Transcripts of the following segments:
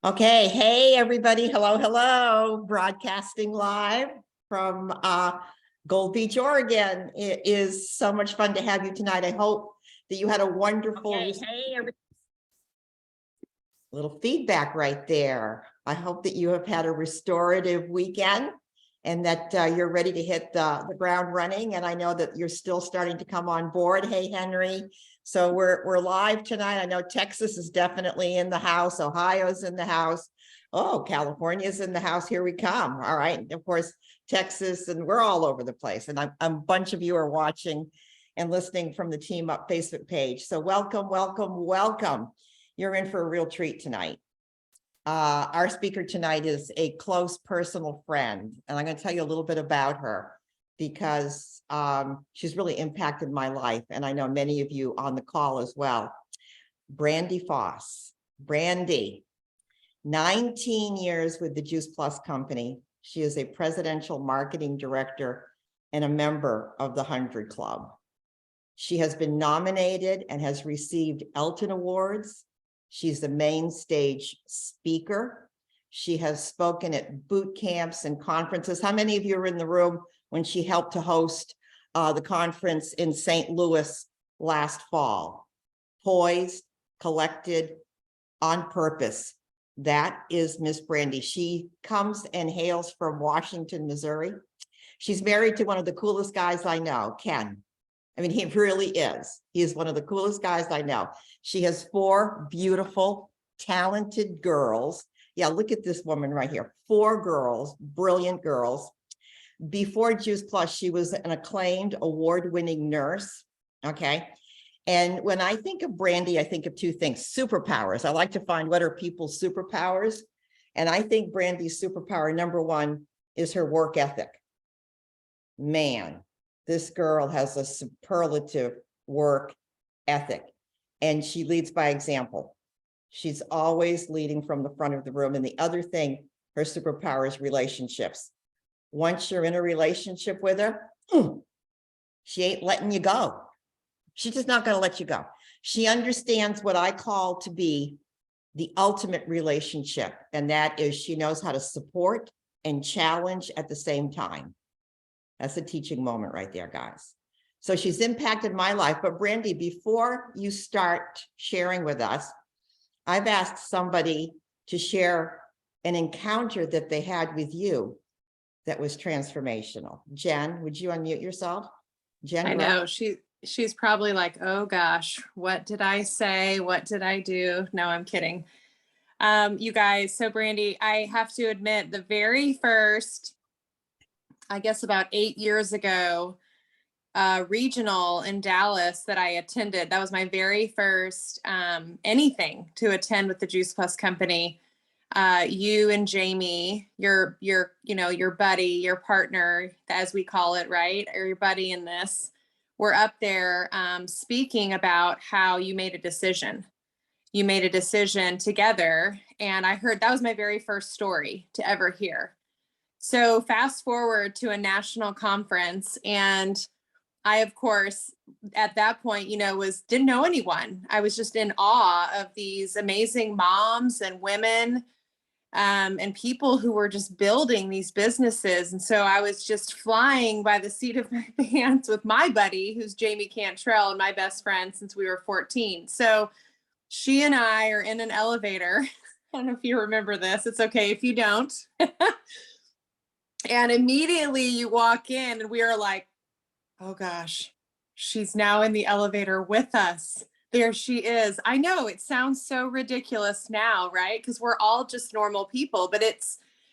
Okay, hey everybody, hello, hello, broadcasting live from Gold Beach, Oregon. It is so much fun to have you tonight. I hope that you had a wonderful little feedback right there. I hope that you have had a restorative weekend and that you're ready to hit the ground running. And I know that you're still starting to come on board. Hey, Henry. So we're live tonight. I know Texas is definitely in the house. Ohio's in the house. Oh, California's in the house. Here we come. All right. And of course, Texas, and we're all over the place. And a bunch of you are watching and listening from the Team Up Facebook page. So welcome, welcome, welcome. You're in for a real treat tonight. Our speaker tonight is a close personal friend, and I'm going to tell you a little bit about her because she's really impacted my life, and I know many of you on the call as well. Brandy Foss. Brandy, 19 years with the Juice Plus Company. She is a presidential marketing director and a member of the 100 Club. She has been nominated and has received Elton Awards. She's the main stage speaker. She has spoken at boot camps and conferences. How many of you are in the room when she helped to host the conference in St. Louis last fall? Poised, collected, on purpose. That is Miss Brandy. She comes and hails from Washington, Missouri. She's married to one of the coolest guys I know, Ken. I mean, he really is. He is one of the coolest guys I know. She has 4 beautiful, talented girls. Yeah, look at this woman right here. 4 girls, brilliant girls. Before Juice Plus, she was an acclaimed award-winning nurse, okay? And when I think of Brandy, I think of 2 things: superpowers. I like to find what are people's superpowers. And I think Brandy's superpower, number 1, is her work ethic. Man, this girl has a superlative work ethic, and she leads by example. She's always leading from the front of the room. And the other thing, her superpower is relationships. Once you're in a relationship with her, she ain't letting you go. She's just not going to let you go. She understands what I call to be the ultimate relationship, and that is she knows how to support and challenge at the same time. That's a teaching moment right there, guys. So she's impacted my life. But Brandy, before you start sharing with us, I've asked somebody to share an encounter that they had with you that was transformational. Jen, would you unmute yourself? Jen, I know she's probably like, oh gosh, what did I say? What did I do? No, I'm kidding. You guys, so Brandy, I have to admit, the very first, I guess about 8 years ago, regional in Dallas that I attended. That was my very first anything to attend with the Juice Plus Company. You and Jamie, your buddy, your partner, as we call it, right? Or your buddy in this, were up there speaking about how you made a decision. You made a decision together. And I heard that was my very first story to ever hear. So fast forward to a national conference, and I, of course, at that point, didn't know anyone. I was just in awe of these amazing moms and women and people who were just building these businesses. And so I was just flying by the seat of my pants with my buddy, who's Jamie Cantrell, and my best friend since we were 14. So she and I are in an elevator. I don't know if you remember this. It's okay if you don't. And immediately you walk in and we are like, oh gosh, she's now in the elevator with us. There she is. I know it sounds so ridiculous now, right? Because we're all just normal people, but it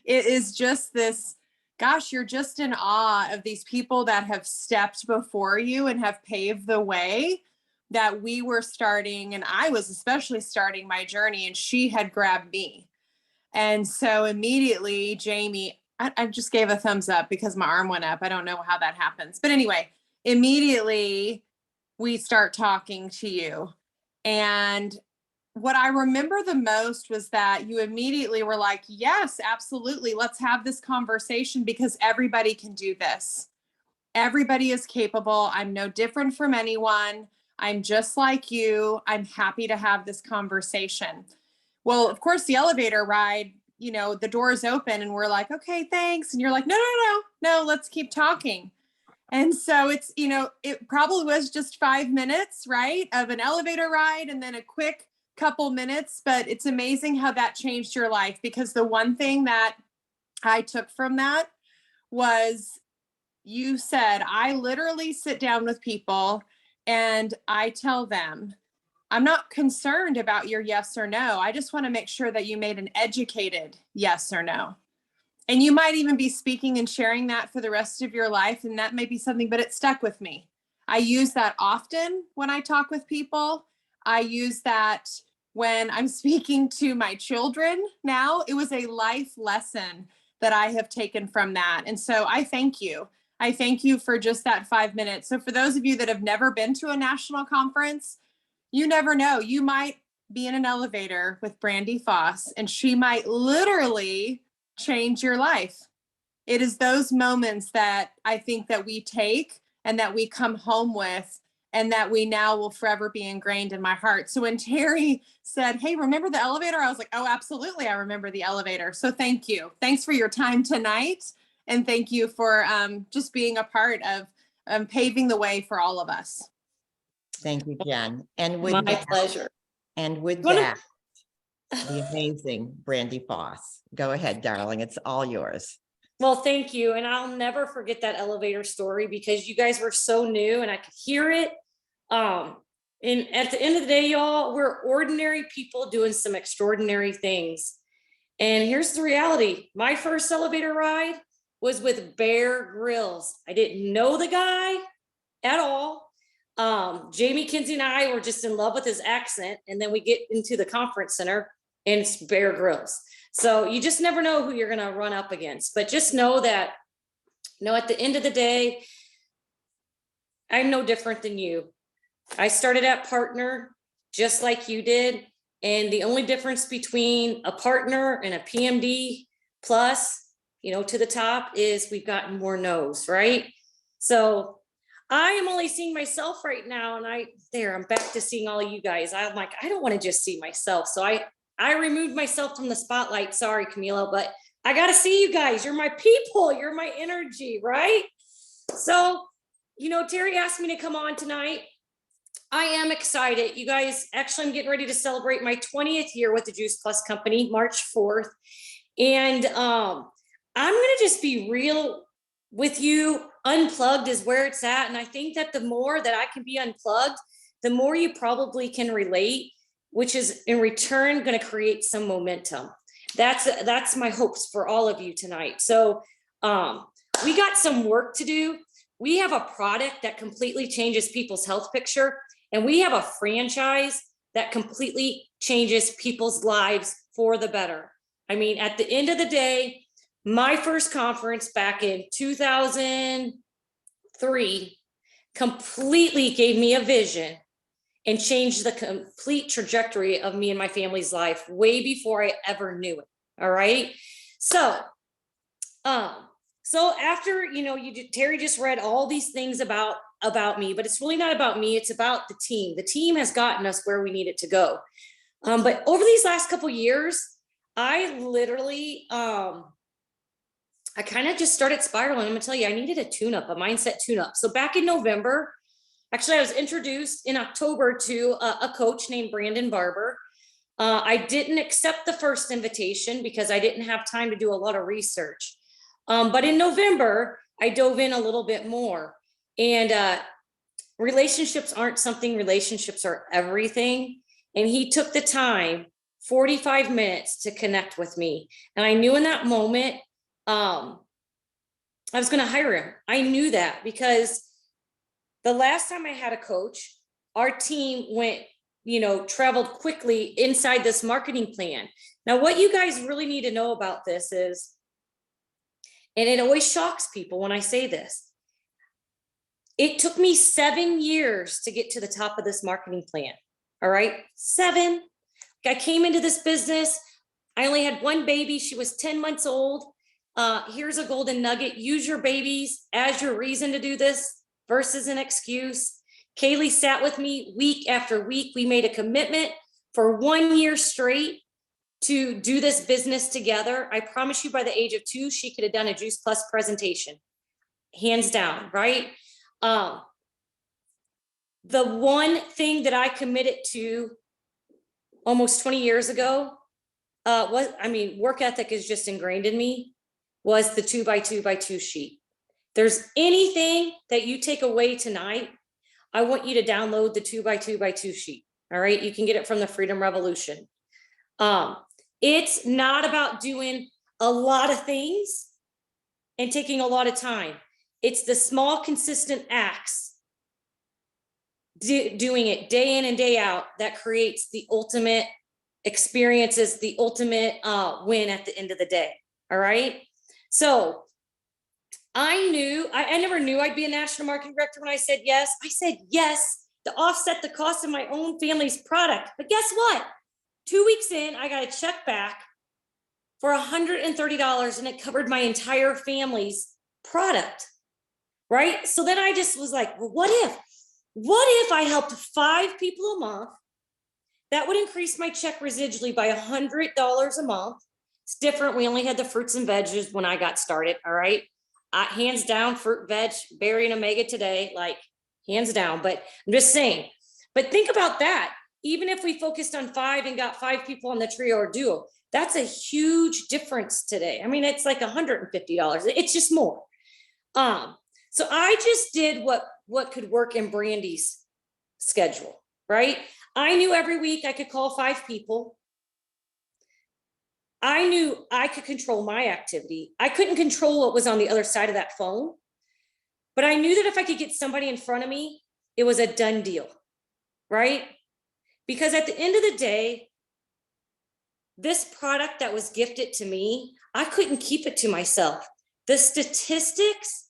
is just this, gosh, you're just in awe of these people that have stepped before you and have paved the way that we were starting. And I was especially starting my journey, and she had grabbed me. And so immediately, Jamie, I just gave a thumbs up because my arm went up. I don't know how that happens. But anyway, immediately we start talking to you. And what I remember the most was that you immediately were like, yes, absolutely. Let's have this conversation because everybody can do this. Everybody is capable. I'm no different from anyone. I'm just like you. I'm happy to have this conversation. Well, of course, the elevator ride, you know, the doors open and we're like, okay, thanks. And you're like, no, let's keep talking. And so it's, you know, it probably was just 5 minutes, right, of an elevator ride and then a quick couple minutes. But it's amazing how that changed your life, because the one thing that I took from that was you said, I literally sit down with people and I tell them, I'm not concerned about your yes or no. I just want to make sure that you made an educated yes or no. And you might even be speaking and sharing that for the rest of your life. And that may be something, but it stuck with me. I use that often when I talk with people. I use that when I'm speaking to my children now. It was a life lesson that I have taken from that. And so I thank you. I thank you for just that 5 minutes. So for those of you that have never been to a national conference, you never know. You might be in an elevator with Brandy Foss and she might literally change your life. It is those moments that I think that we take and that we come home with and that we now will forever be ingrained in my heart. So when Terry said, hey, remember the elevator? I was like, oh, absolutely. I remember the elevator. So thank you. Thanks for your time tonight. And thank you for just being a part of paving the way for all of us. Thank you, Jen. And with My that, pleasure. and with Wanna- that, the amazing Brandy Foss. Go ahead, darling. It's all yours. Well, thank you. And I'll never forget that elevator story because you guys were so new and I could hear it. And at the end of the day, y'all, we're ordinary people doing some extraordinary things. And here's the reality. My first elevator ride was with Bear Grylls. I didn't know the guy at all. Jamie Kinsey and I were just in love with his accent. And then we get into the conference center and it's Bear Grylls. So you just never know who you're going to run up against, but just know that, you know, at the end of the day, I'm no different than you. I started at partner just like you did. And the only difference between a partner and a PMD plus, you know, to the top is we've gotten more no's, right? So I am only seeing myself right now. And I'm back to seeing all you guys. I'm like, I don't want to just see myself. So I removed myself from the spotlight. Sorry, Camilo, but I got to see you guys. You're my people. You're my energy, right? So, you know, Terry asked me to come on tonight. I am excited. You guys, actually, I'm getting ready to celebrate my 20th year with the Juice Plus Company, March 4th. And I'm going to just be real with you. Unplugged is where it's at. And I think that the more that I can be unplugged, the more you probably can relate, which is in return going to create some momentum. That's my hopes for all of you tonight. So we got some work to do. We have a product that completely changes people's health picture. And we have a franchise that completely changes people's lives for the better. I mean, at the end of the day, my first conference back in 2003 completely gave me a vision and changed the complete trajectory of me and my family's life way before I ever knew it. All right. So after, you know, Terry just read all these things about me, but it's really not about me. It's about the team. The team has gotten us where we need it to go. But over these last couple of years, I literally, I kind of just started spiraling. I'm gonna tell you, I needed a tune-up, a mindset tune-up. So back in November, actually, I was introduced in October to a coach named Brandon Barber. I didn't accept the first invitation because I didn't have time to do a lot of research. But in November, I dove in a little bit more. And relationships aren't something, relationships are everything. And he took the time, 45 minutes to connect with me. And I knew in that moment, I was going to hire him. I knew that because the last time I had a coach, our team went, traveled quickly inside this marketing plan. Now, what you guys really need to know about this is, and it always shocks people when I say this, it took me 7 years to get to the top of this marketing plan. All right, 7. I came into this business. I only had one baby. She was 10 months old. Here's a golden nugget. Use your babies as your reason to do this versus an excuse. Kaylee sat with me week after week. We made a commitment for 1 year straight to do this business together. I promise you by the age of 2, she could have done a Juice Plus presentation, hands down, right? The one thing that I committed to almost 20 years ago work ethic is just ingrained in me, was the 2x2x2 sheet. There's anything that you take away tonight, I want you to download the 2x2x2 sheet. All right. You can get it from the Freedom Revolution. It's not about doing a lot of things and taking a lot of time. It's the small, consistent acts, doing it day in and day out, that creates the ultimate experiences, the ultimate win at the end of the day. All right. So I never knew I'd be a national marketing director when I said yes. I said yes to offset the cost of my own family's product. But guess what? 2 weeks in, I got a check back for $130, and it covered my entire family's product. Right. So then I just was like, well, what if I helped 5 people a month? That would increase my check residually by $100 a month. It's different. We only had the fruits and veggies when I got started. All right. Hands down, fruit, veg, berry, and omega today, like hands down. But I'm just saying, but think about that. Even if we focused on 5 and got 5 people on the trio or duo, that's a huge difference today. I mean, it's like $150. It's just more. So I just did what could work in Brandy's schedule, right? I knew every week I could call 5 people. I knew I could control my activity. I couldn't control what was on the other side of that phone, but I knew that if I could get somebody in front of me, it was a done deal, right? Because at the end of the day, this product that was gifted to me, I couldn't keep it to myself. The statistics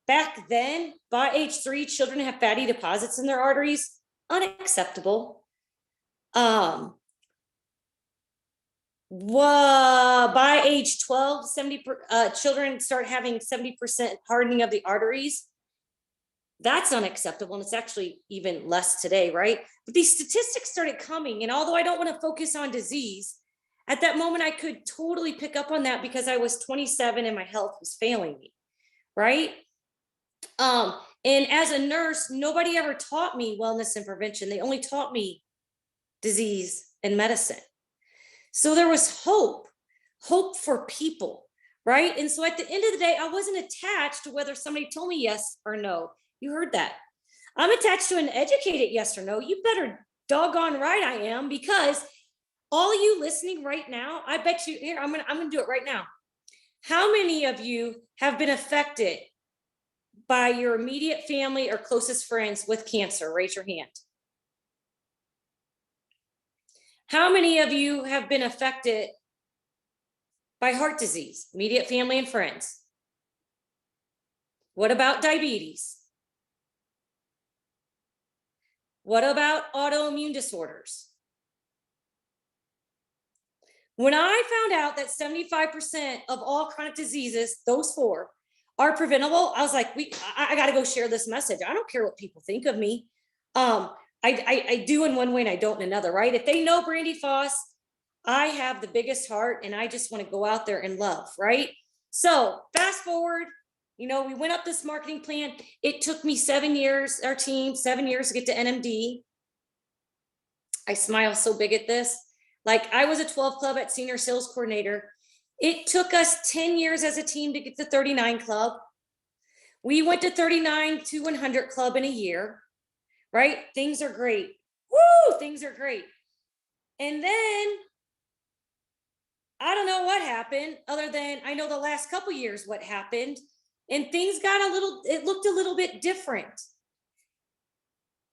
back then, by age 3, children have fatty deposits in their arteries. Unacceptable. By age 12, children start having 70% hardening of the arteries. That's unacceptable. And it's actually even less today, right? But these statistics started coming. And although I don't want to focus on disease, at that moment, I could totally pick up on that because I was 27 and my health was failing me, right? And as a nurse, nobody ever taught me wellness and prevention. They only taught me disease and medicine. So there was hope for people, right? And so at the end of the day, I wasn't attached to whether somebody told me yes or no. You heard that. I'm attached to an educated yes or no. You better doggone right I am, because all you listening right now, I bet you, here, I'm gonna do it right now. How many of you have been affected by your immediate family or closest friends with cancer? Raise your hand. How many of you have been affected by heart disease, immediate family and friends? What about diabetes? What about autoimmune disorders? When I found out that 75% of all chronic diseases, those 4, are preventable, I was like, I got to go share this message. I don't care what people think of me. I do in one way and I don't in another, right? If they know Brandy Foss, I have the biggest heart and I just want to go out there and love, right? So fast forward, we went up this marketing plan. It took me 7 years, our team, 7 years to get to NMD. I smile so big at this. Like, I was a 12 club at senior sales coordinator. It took us 10 years as a team to get to 39 club. We went to 39 to 100 club in a year, right? Things are great. Woo, things are great. And then I don't know what happened, other than I know the last couple years what happened, and things got it looked a little bit different.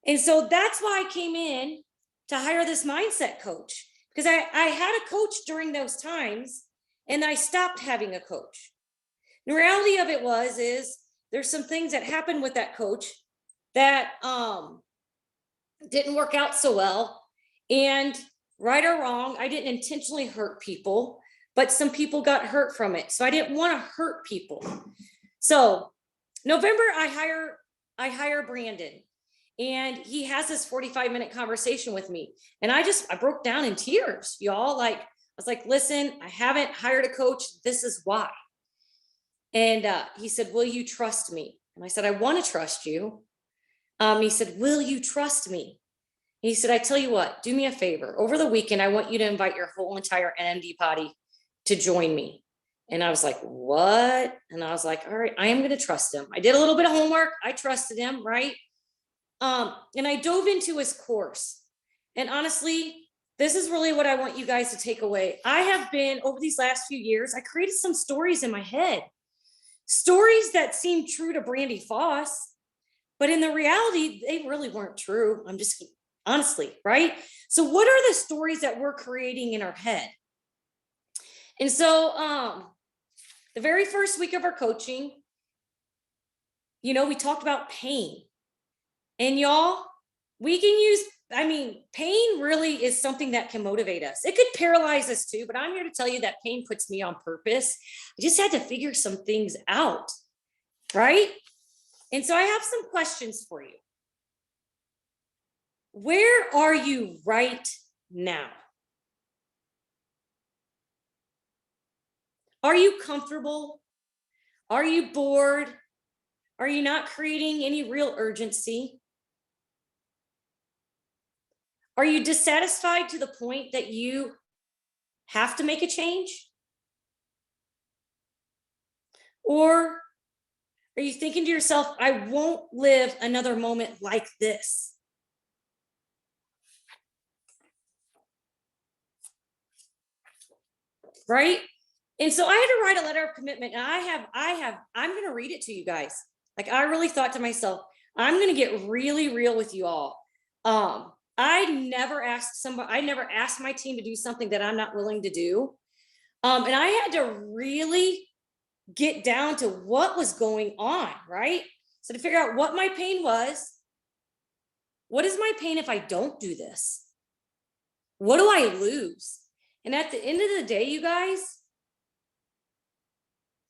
And so that's why I came in to hire this mindset coach, because I had a coach during those times and I stopped having a coach. The reality of it is there's some things that happened with that coach that didn't work out so well. And right or wrong, I didn't intentionally hurt people, but some people got hurt from it. So I didn't want to hurt people. So November, I hire Brandon, and he has this 45-minute conversation with me. And I broke down in tears, y'all. Like, was like, listen, I haven't hired a coach. This is why. And he said, will you trust me? And I said, I want to trust you. He said, will you trust me? He said, I tell you what, do me a favor. Over the weekend, I want you to invite your whole entire NMD body to join me. And I was like, what? And I was like, all right, I am going to trust him. I did a little bit of homework. I trusted him, right? And I dove into his course. And honestly, this is really what I want you guys to take away. I have been, over these last few years, I created some stories in my head. Stories that seem true to Brandy Foss, but in the reality, they really weren't true. I'm just honestly, right? So what are the stories that we're creating in our head? And so the very first week of our coaching, we talked about pain. And y'all, we can use, pain really is something that can motivate us. It could paralyze us too, but I'm here to tell you that pain puts me on purpose. I just had to figure some things out, right? And so I have some questions for you. Where are you right now? Are you comfortable? Are you bored? Are you not creating any real urgency? Are you dissatisfied to the point that you have to make a change? Or are you thinking to yourself, I won't live another moment like this? Right? And so I had to write a letter of commitment, and I'm going to read it to you guys. Like, I really thought to myself, I'm going to get really real with you all. I never asked my team to do something that I'm not willing to do. And I had to really get down to what was going on, right? So to figure out what my pain was, what is my pain if I don't do this? What do I lose? And at the end of the day, you guys,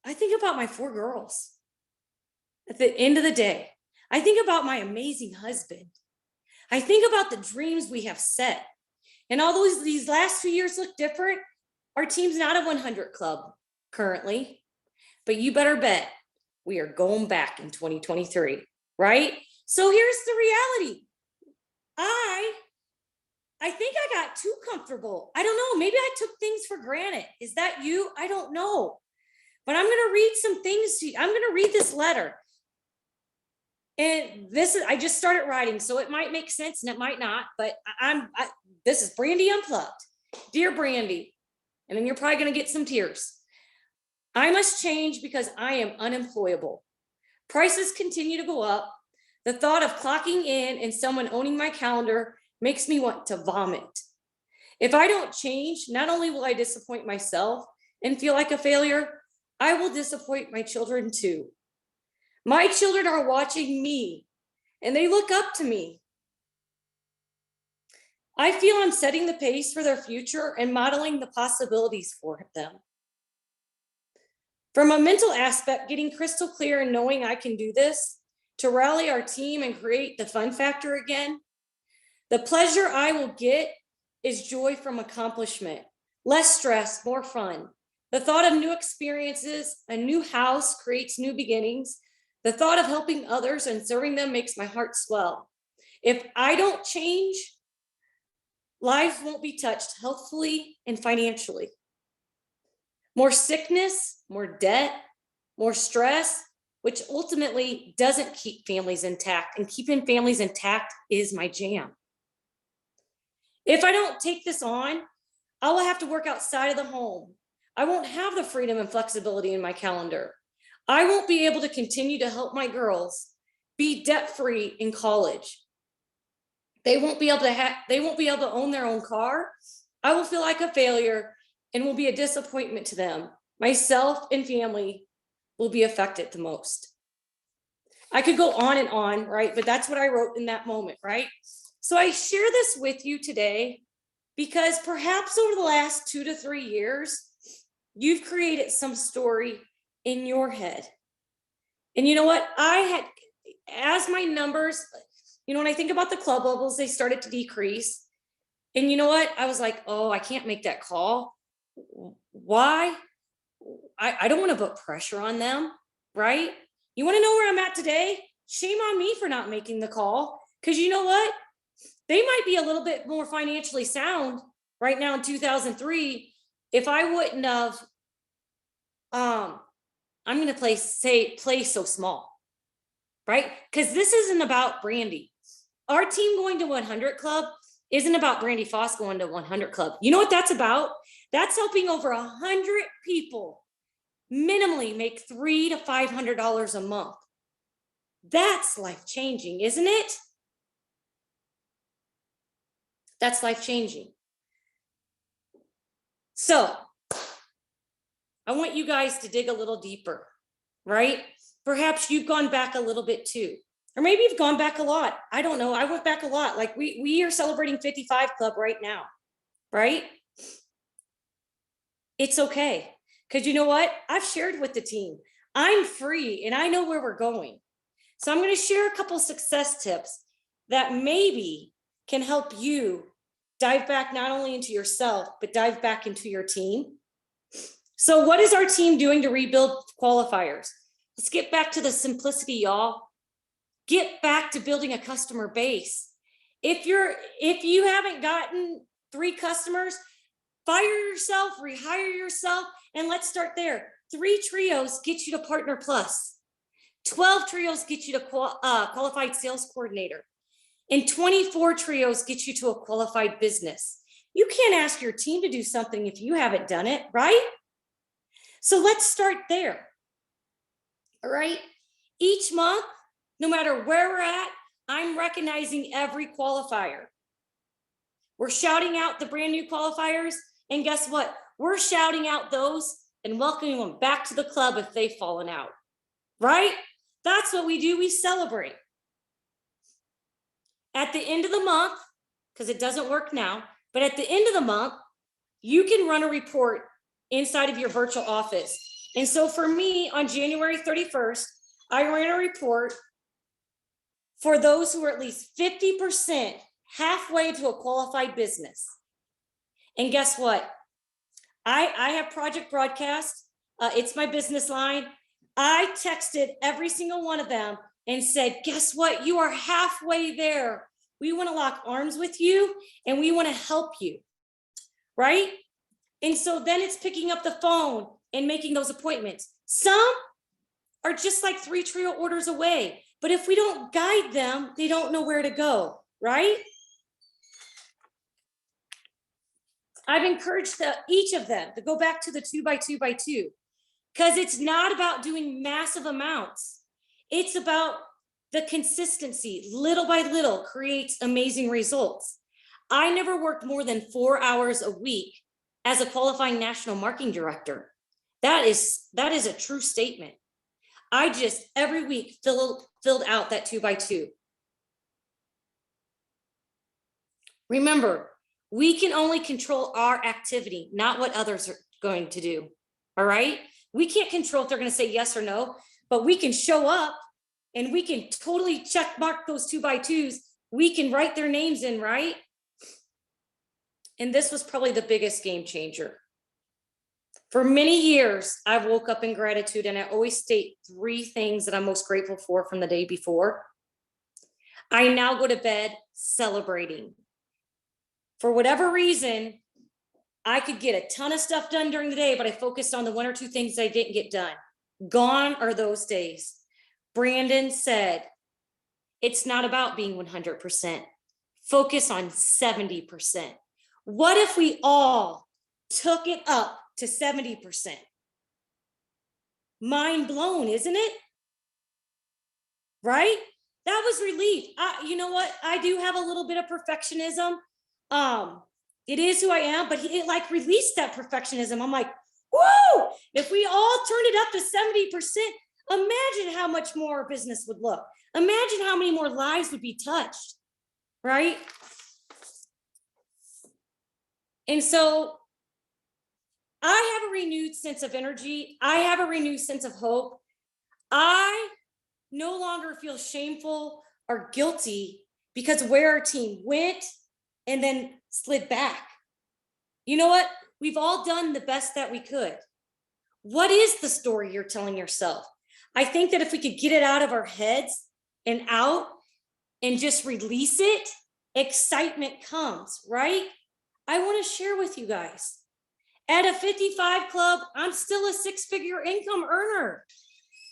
I think about my 4 girls. At the end of the day, I think about my amazing husband. I think about the dreams we have set. And although these last few years look different, our team's not a 100 club currently, but you better bet we are going back in 2023, right? So here's the reality. I think I got too comfortable. I don't know. Maybe I took things for granted. Is that you? I don't know. But I'm going to read some things to you. I'm going to read this letter. And I just started writing, so it might make sense and it might not, but this is Brandy Unplugged. Dear Brandy, and then you're probably going to get some tears. I must change because I am unemployable. Prices continue to go up. The thought of clocking in and someone owning my calendar makes me want to vomit. If I don't change, not only will I disappoint myself and feel like a failure, I will disappoint my children too. My children are watching me and they look up to me. I feel I'm setting the pace for their future and modeling the possibilities for them. From a mental aspect, getting crystal clear and knowing I can do this, to rally our team and create the fun factor again. The pleasure I will get is joy from accomplishment, less stress, more fun. The thought of new experiences, a new house creates new beginnings. The thought of helping others and serving them makes my heart swell. If I don't change, life won't be touched healthfully and financially. More sickness, more debt, more stress, which ultimately doesn't keep families intact, and keeping families intact is my jam. If I don't take this on, I will have to work outside of the home. I won't have the freedom and flexibility in my calendar. I won't be able to continue to help my girls be debt-free in college. They won't be able to own their own car. I will feel like a failure and will be a disappointment to them. Myself and family will be affected the most. I could go on and on, right? But that's what I wrote in that moment, right? So I share this with you today because perhaps over the last 2 to 3 years, you've created some story in your head. And you know what? As my numbers, when I think about the club levels, they started to decrease. And you know what? I was like, oh, I can't make that call. Why? I don't want to put pressure on them, right? You want to know where I'm at today? Shame on me for not making the call. Because you know what? They might be a little bit more financially sound right now in 2003 if I wouldn't have, I'm going to play so small, right? Because this isn't about Brandy. Our team going to 100 Club isn't about Brandy Foss going to 100 Club. You know what that's about? That's helping over 100 people minimally make $300 to $500 a month. That's life-changing, isn't it? That's life-changing. So I want you guys to dig a little deeper, right? Perhaps you've gone back a little bit too. Or maybe you've gone back a lot. I don't know. I went back a lot. Like we are celebrating 55 Club right now, right? It's okay. Because you know what? I've shared with the team. I'm free and I know where we're going. So I'm going to share a couple success tips that maybe can help you dive back not only into yourself, but dive back into your team. So what is our team doing to rebuild qualifiers? Let's get back to the simplicity, y'all. Get back to building a customer base. If you haven't gotten 3 customers, fire yourself, rehire yourself, and let's start there. 3 trios get you to Partner Plus. 12 trios get you to qualified sales coordinator. And 24 trios get you to a qualified business. You can't ask your team to do something if you haven't done it, right? So let's start there. All right. Each month, no matter where we're at, I'm recognizing every qualifier. We're shouting out the brand new qualifiers. And guess what? We're shouting out those and welcoming them back to the club if they've fallen out, right? That's what we do. We celebrate. At the end of the month, because it doesn't work now, but at the end of the month, you can run a report inside of your virtual office. And so for me, on January 31st, I ran a report for those who are at least 50% halfway to a qualified business. And guess what? I have Project Broadcast. It's my business line. I texted every single one of them and said, guess what? You are halfway there. We want to lock arms with you and we want to help you, right? And so then it's picking up the phone and making those appointments. Some are just like 3 trio orders away. But if we don't guide them, they don't know where to go, right? I've encouraged each of them to go back to the 2x2x2 because it's not about doing massive amounts. It's about the consistency. Little by little creates amazing results. I never worked more than 4 hours a week as a qualifying national marketing director. That is a true statement. I just every week filled out that 2x2. Remember, we can only control our activity, not what others are going to do. All right. We can't control if they're going to say yes or no, but we can show up and we can totally check mark those 2x2s. We can write their names in, right? And this was probably the biggest game changer. For many years, I've woke up in gratitude and I always state 3 things that I'm most grateful for from the day before. I now go to bed celebrating. For whatever reason, I could get a ton of stuff done during the day, but I focused on the 1 or 2 things I didn't get done. Gone are those days. Brandon said, it's not about being 100%. Focus on 70%. What if we all took it up to 70%? Mind blown, isn't it? Right? That was relief. You know what? I do have a little bit of perfectionism. It is who I am, but it like released that perfectionism. I'm like, whoa, if we all turned it up to 70%, imagine how much more our business would look. Imagine how many more lives would be touched, right? And so I have a renewed sense of energy. I have a renewed sense of hope. I no longer feel shameful or guilty because where our team went and then slid back. You know what? We've all done the best that we could. What is the story you're telling yourself? I think that if we could get it out of our heads and out and just release it, excitement comes, right? I want to share with you guys. At a 55 club, I'm still a 6-figure income earner,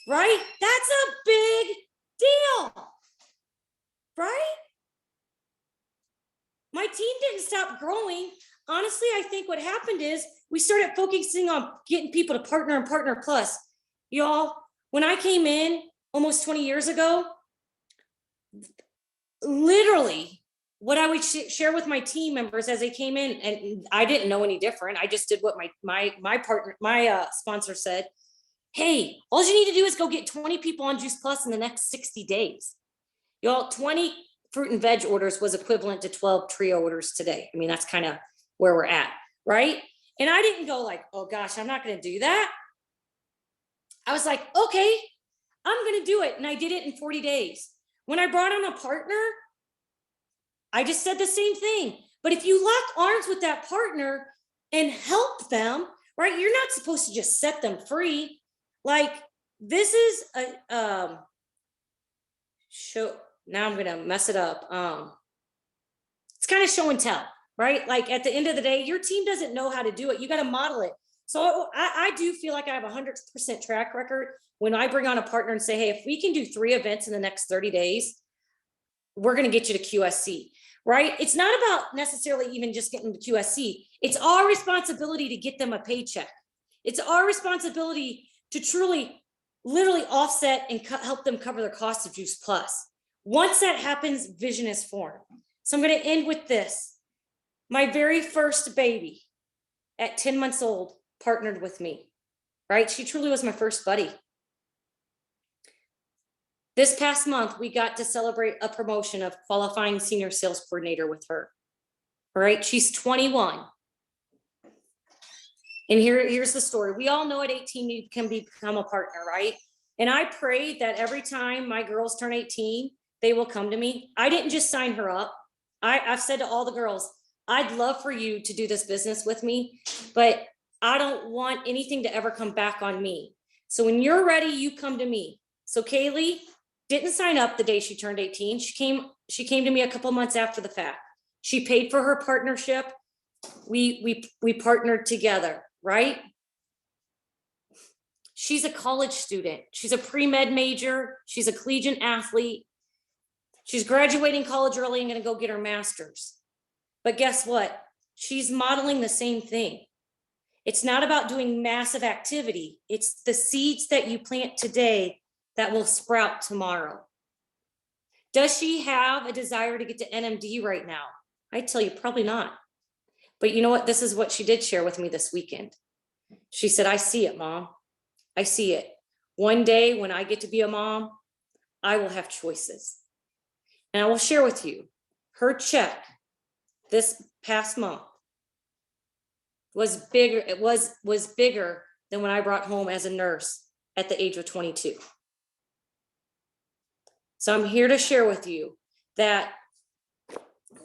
right? That's a big deal, right? My team didn't stop growing. Honestly, I think what happened is we started focusing on getting people to partner and partner plus. Y'all, when I came in almost 20 years ago, literally what I would share with my team members as they came in, and I didn't know any different. I just did what my partner, my sponsor said. Hey, all you need to do is go get 20 people on Juice Plus in the next 60 days. Y'all, 20 fruit and veg orders was equivalent to 12 trio orders today. I mean, that's kind of where we're at, right? And I didn't go like, oh gosh, I'm not going to do that. I was like, okay, I'm going to do it. And I did it in 40 days. When I brought on a partner, I just said the same thing. But if you lock arms with that partner and help them, right? You're not supposed to just set them free. Like, this is a show. Now I'm gonna mess it up. It's kind of show and tell, right? Like, at the end of the day, your team doesn't know how to do it. You got to model it. So I do feel like I have a 100% track record when I bring on a partner and say, hey, if we can do 3 events in the next 30 days, we're going to get you to QSC, right? It's not about necessarily even just getting to QSC. It's our responsibility to get them a paycheck. It's our responsibility to truly, literally offset and help them cover their cost of Juice Plus. Once that happens, vision is formed. So I'm going to end with this. My very first baby at 10 months old partnered with me, right? She truly was my first buddy. This past month, we got to celebrate a promotion of qualifying senior sales coordinator with her. All right, she's 21. And here's the story. We all know at 18, you can become a partner, right? And I pray that every time my girls turn 18, they will come to me. I didn't just sign her up. I've said to all the girls, I'd love for you to do this business with me, but I don't want anything to ever come back on me. So when you're ready, you come to me. So Kaylee didn't sign up the day she turned 18. She came to me a couple months after the fact. She paid for her partnership. We partnered together, right? She's a college student. She's a pre-med major. She's a collegiate athlete. She's graduating college early and going to go get her master's. But guess what? She's modeling the same thing. It's not about doing massive activity. It's the seeds that you plant today that will sprout tomorrow. Does she have a desire to get to NMD right now? I tell you, probably not. But you know what? This is what she did share with me this weekend. She said, I see it, Mom. I see it. One day when I get to be a mom, I will have choices. And I will share with you, her check this past month was bigger. It was bigger than when I brought home as a nurse at the age of 22. So I'm here to share with you that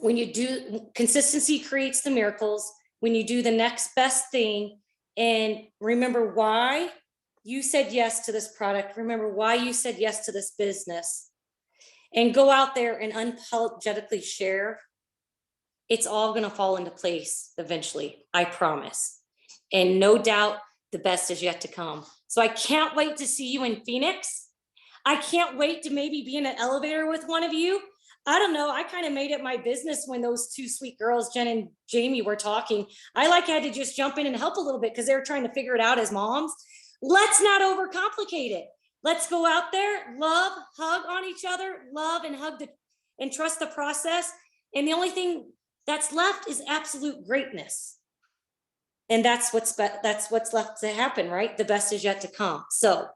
when you do, consistency creates the miracles. When you do the next best thing and remember why you said yes to this product, remember why you said yes to this business, and go out there and unapologetically share, it's all going to fall into place eventually, I promise. And no doubt the best is yet to come. So I can't wait to see you in Phoenix. I can't wait to maybe be in an elevator with one of you. I don't know. I kind of made it my business when those two sweet girls, Jen and Jamie, were talking. I had to just jump in and help a little bit because they were trying to figure it out as moms. Let's not overcomplicate it. Let's go out there, love, hug on each other, love and hug and trust the process. And the only thing that's left is absolute greatness. And that's what's left to happen, right? The best is yet to come. So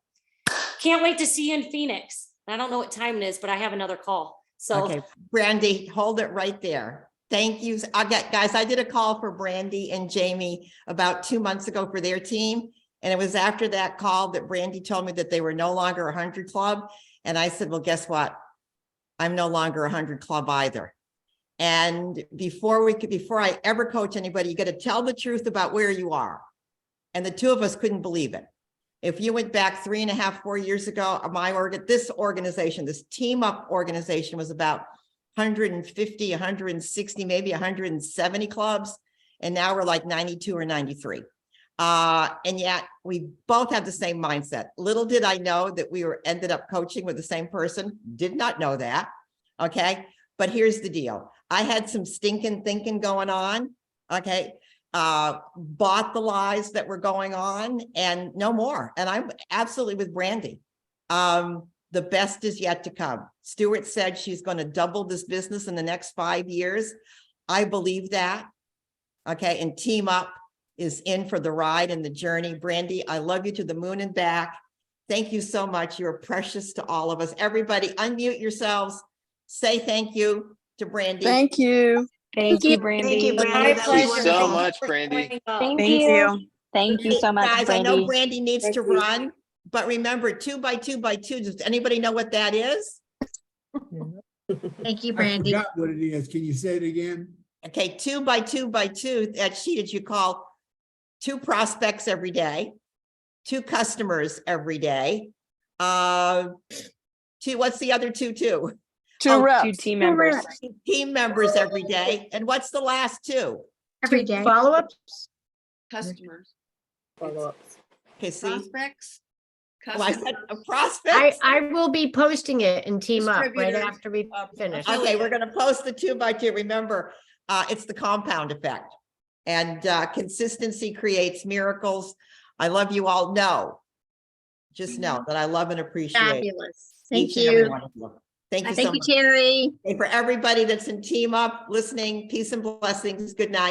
can't wait to see you in Phoenix. I don't know what time it is, but I have another call. So okay, Brandy, hold it right there. Thank you. Guys, I did a call for Brandy and Jamie about 2 months ago for their team. And it was after that call that Brandy told me that they were no longer 100 Club. And I said, well, guess what? I'm no longer 100 Club either. And before I ever coach anybody, you got to tell the truth about where you are. And the two of us couldn't believe it. If you went back 3.5, 4 years ago, this organization, this team up organization was about 150, 160, maybe 170 clubs. And now we're like 92 or 93. And yet we both have the same mindset. Little did I know that we ended up coaching with the same person. Did not know that. Okay. But here's the deal. I had some stinking thinking going on. Okay. Bought the lies that were going on and no more. And I'm absolutely with Brandy. The best is yet to come. Stuart said she's going to double this business in the next 5 years. I believe that. Okay. And Team Up is in for the ride and the journey. Brandy, I love you to the moon and back. Thank you so much. You're precious to all of us. Everybody unmute yourselves. Say thank you to Brandy. Thank you. Thank you, Brandy. Thank you, Brandy. My That was pleasure. wonderful. Thank so you much, for Brandy. showing up. Thank you. Thank you so much, Guys, I know Brandy. Brandy needs Thank to you. run, but remember 2 by 2 by 2. Does anybody know what that is? Thank you, I Brandy. forgot what it is. Can you say it again? Okay, 2 by 2 by 2, that sheet is you call 2 prospects every day, 2 customers every day. 2, what's the other 2? Two Oh, reps. 2 team members. Team members every day. And what's the last 2? Every day. Follow-ups? Customers. Okay, see, Prospects. oh, I said Customers. a prospect. I will be posting it in Team Up right Distributors. after we finish. Okay, we're gonna post the 2 by 2. Remember, it's the compound effect. And consistency creates miracles. I love you all. Just know that I love and appreciate Fabulous. Thank each and every you. one of you. Thank you so Thank you, much. Terry. And for everybody that's in Team Up listening, peace and blessings. Good night.